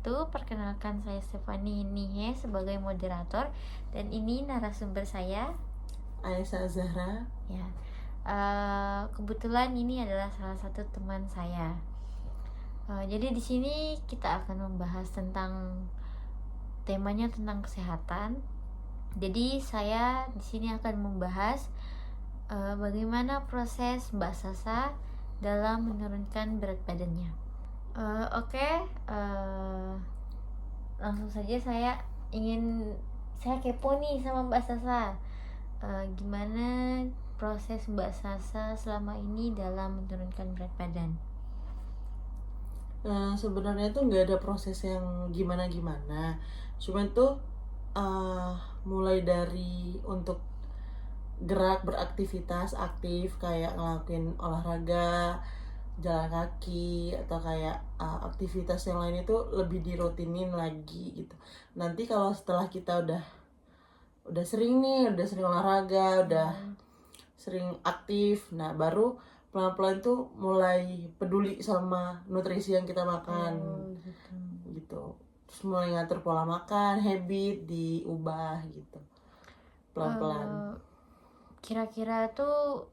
wabarakatuh. Perkenalkan, saya Stefani Nihe sebagai moderator, dan ini narasumber saya, Aisyah Zahra. ya. Kebetulan ini adalah salah satu teman saya. Jadi di sini kita akan membahas temanya tentang kesehatan. Jadi saya di sini akan membahas bagaimana proses Mbak Sasa dalam menurunkan berat badannya. Oke, langsung saja saya kepo nih sama Mbak Sasa. Gimana proses Mbak Sasa selama ini dalam menurunkan berat badan? Sebenarnya tuh nggak ada proses yang gimana-gimana. Cuman tuh mulai dari untuk gerak, beraktivitas aktif kayak ngelakuin olahraga, jalan kaki, atau kayak aktivitas yang lain itu lebih dirutinin lagi gitu. Nanti kalau setelah kita udah sering olahraga, udah sering aktif, nah baru pelan-pelan tuh mulai peduli sama nutrisi yang kita makan. Gitu. Terus mulai ngatur pola makan, habit diubah gitu pelan-pelan. Kira-kira tuh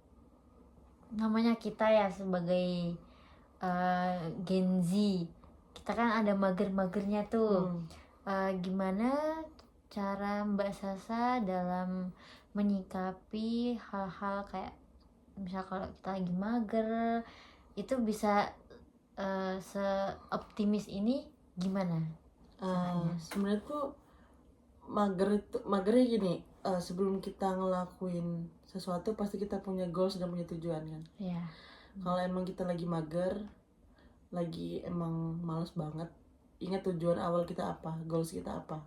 namanya kita ya sebagai Gen Z, kita kan ada mager-magernya tuh. Gimana cara Mbak Sasa dalam menyikapi hal-hal kayak misal kalau kita lagi mager itu bisa seoptimis ini gimana? Sebenarnya tuh magernya gini, sebelum kita ngelakuin sesuatu pasti kita punya goals dan punya tujuan kan. Iya. Kalau emang kita lagi mager, lagi emang males banget, ingat tujuan awal kita apa, goals kita apa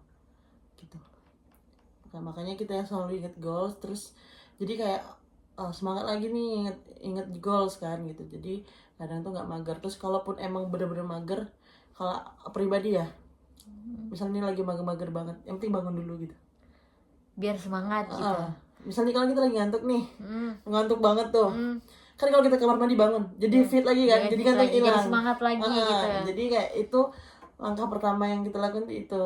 gitu. Nah, makanya kita selalu ingat goals, terus jadi kayak semangat lagi nih ingat goals kan gitu. Jadi kadang tuh nggak mager. Terus kalaupun emang bener-bener mager, kalau pribadi ya, misalnya lagi mager-mager banget, yang penting bangun dulu gitu, biar semangat gitu. Misalnya kalau kita lagi ngantuk nih, ngantuk banget tuh, kan kalau kita kamar mandi bangun jadi fit lagi kan, jadi ngantuk hilang, jadi semangat lagi gitu. Jadi kayak itu langkah pertama yang kita lakukan itu.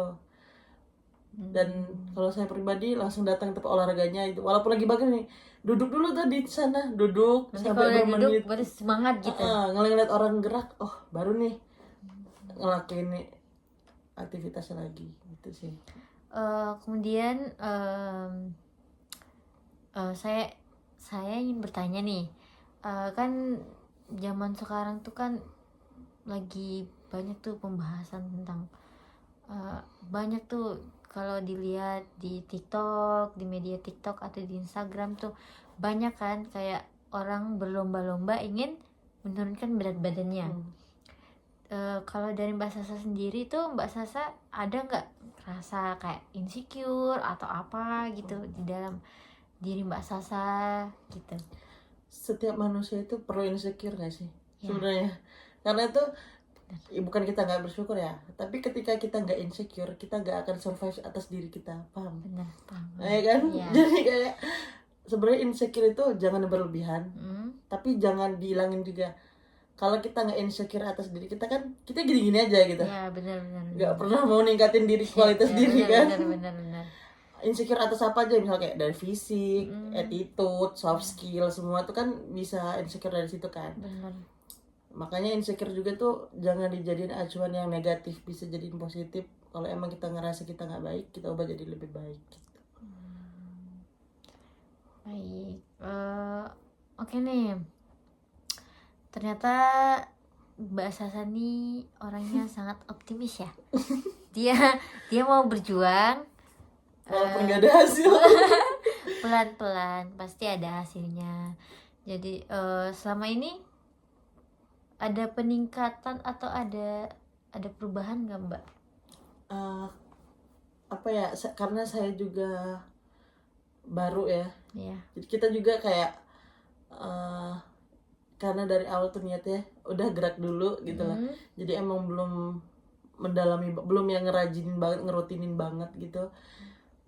Dan kalau saya pribadi langsung datang ke tempat olahraganya itu, walaupun lagi mager nih, duduk dulu tuh di sana, duduk nanti sampai kalau bermenit, duduk baru semangat gitu. ngeliat orang gerak, oh baru nih ngelakuin nih aktivitasnya lagi gitu sih. Kemudian saya ingin bertanya nih, kan zaman sekarang tuh kan lagi banyak tuh pembahasan tentang banyak tuh kalau dilihat di TikTok, di media TikTok atau di Instagram tuh banyak kan kayak orang berlomba-lomba ingin menurunkan berat badannya. Kalau dari Mbak Sasa sendiri tuh, Mbak Sasa ada nggak rasa kayak insecure atau apa gitu di dalam diri Mbak Sasa gitu? Setiap manusia itu perlu insecure gak sih? Ya. Sebenarnya karena itu bukan kita nggak bersyukur ya, tapi ketika kita nggak insecure, kita nggak akan survive atas diri kita, paham? Benar, paham. Ya kan? Ya. Jadi kayak sebenarnya insecure itu jangan berlebihan, tapi jangan dihilangin juga. Kalau kita nggak insecure atas diri kita kan, kita gini-gini aja gitu. Ya, benar. Nggak pernah mau ningkatin diri, kualitas diri kan. Benar. Insecure atas apa aja, misalnya kayak dari fisik, attitude, soft skill, semua itu kan bisa insecure dari situ kan. Benar. Makanya insecure juga tuh jangan dijadiin acuan yang negatif, bisa jadiin positif. Kalau emang kita ngerasa kita nggak baik, kita ubah jadi lebih baik gitu. Baik. Oke nih. Ternyata Mbak Sasa nih orangnya sangat optimis ya. Dia mau berjuang walaupun nggak ada hasil. pelan-pelan pasti ada hasilnya. Jadi selama ini ada peningkatan atau ada perubahan nggak Mbak? Apa ya, karena saya juga baru ya. Iya. Jadi kita juga kayak karena dari awal tuh niatnya udah gerak dulu gitu lah. Jadi emang belum mendalami, belum yang ngerajinin banget, ngerutinin banget gitu.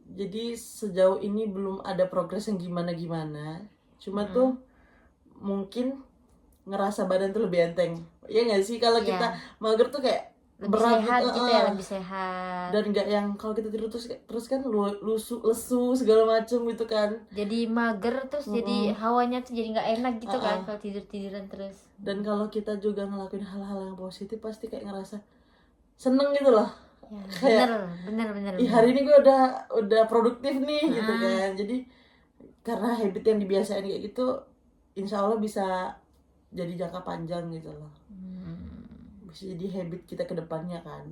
Jadi sejauh ini belum ada progres yang gimana-gimana. Cuma tuh mungkin ngerasa badan tuh lebih enteng. Iya nggak sih, kalau kita mager tuh kayak lebih berat sehat gitu, gitu ya, lebih sehat. dan nggak yang kalau kita tidur terus kan lesu segala macem gitu kan. Jadi mager, terus jadi hawanya tuh jadi nggak enak gitu kan kalau tiduran terus. Dan kalau kita juga ngelakuin hal-hal yang positif pasti kayak ngerasa seneng gitu loh. Ya, Kayak bener. ih, hari ini gue udah produktif nih gitu kan. Jadi karena habit yang dibiasain kayak gitu, insya Allah bisa jadi jangka panjang gitu loh. Bisa jadi habit kita ke depannya kan.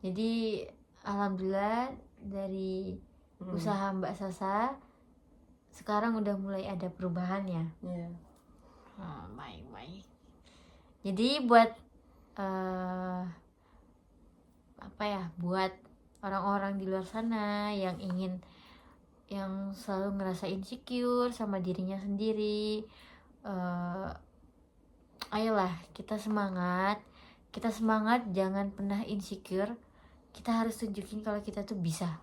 Jadi alhamdulillah dari usaha Mbak Sasa sekarang udah mulai ada perubahan ya. Iya. Baik. Jadi buat buat orang-orang di luar sana yang selalu ngerasa insecure sama dirinya sendiri, ayolah kita semangat, jangan pernah insecure. Kita harus tunjukin kalau kita tuh bisa,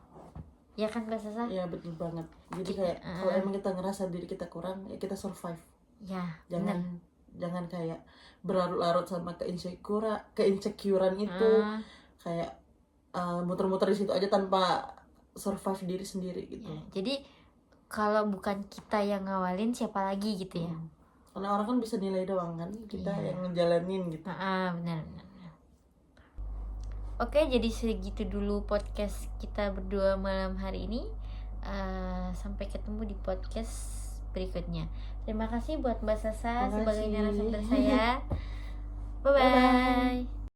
ya kan Mbak Sasa? Iya betul banget. Jadi kayak kalau emang kita ngerasa diri kita kurang, ya kita survive. Ya, Jangan kayak berlarut-larut sama keinsecurean itu, kayak muter-muter di situ aja tanpa survive diri sendiri gitu. Ya, jadi kalau bukan kita yang ngawalin, siapa lagi gitu ya? Karena orang kan bisa nilai doang kan, kita yang ngejalanin gitu. Benar. Oke, jadi segitu dulu podcast kita berdua malam hari ini. Sampai ketemu di podcast berikutnya. Terima kasih buat Mbak Sasa sebagai narasumber saya. Bye-bye.